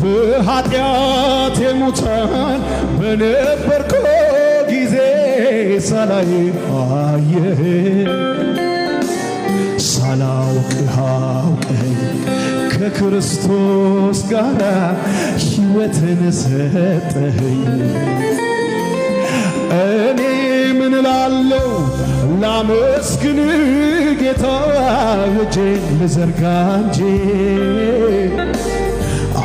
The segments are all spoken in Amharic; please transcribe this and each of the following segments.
በኃጢአት የሙታን በነበርኩ ጊዜ ሳላይ አየህ ሳላውቅህ አውቀኝ ከክርስቶስ ጋር ሕይወትን ሰጠኸኝ። እኔ ምን እላለሁ ላመስግን ጌታ እጄን ልዘርጋ እንጂ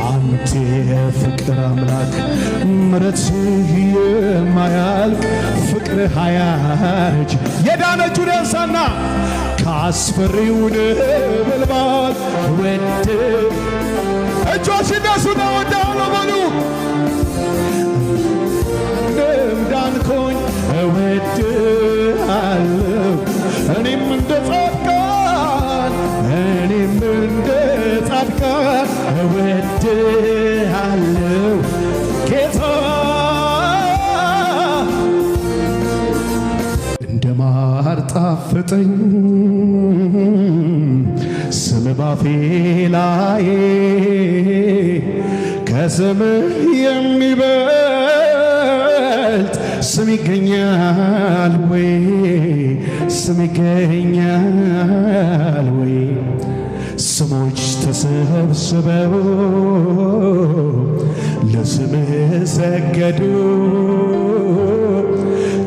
አንተ የፍቅር አምላክ ምሕረትህ የማያልቅ ፍቅርህ አያረጅ። የዳነችውን ያንሳና ካስፈሪው ነበልባል ወደ እጆች እነሱና ወዳለው በሉ ዳንኮኝ እወድሃለሁ እኔም እንደ ጻድቃን እወድሃለሁ ጌታ እንደ ማር ጣፈጠኝ ስም ባፌ ላይ ከስምህ የሚበልጥ ስም ይገኛል ወይ? ስም ይገኛል ወይ? ስሞች ተሰብስበው ለስምህ ሰገዱ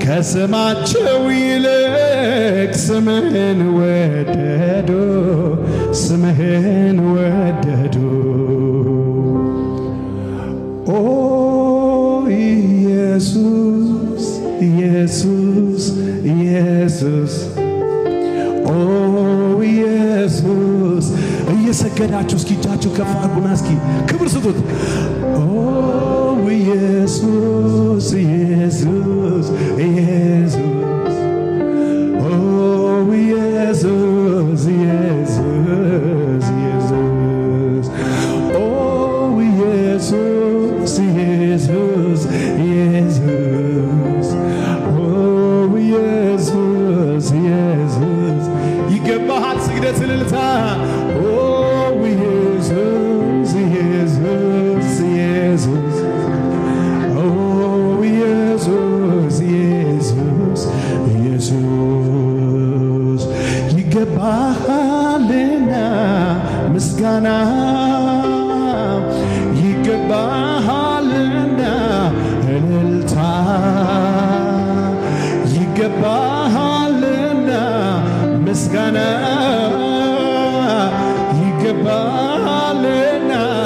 ከስማቸው ይልቅ ስምህን ወደዱ ስምህን ወደዱ። ኦ ኢየሱስ ኢየሱስ ኢየሱስ ኦ ኢየሱስ እየሰገዳችሁ እስኪ እጃችሁ ከፍ አድርጉና እስኪ ክብር ስጡት። ኦ ኢየሱስ ኢየሱስ ኢየሱስ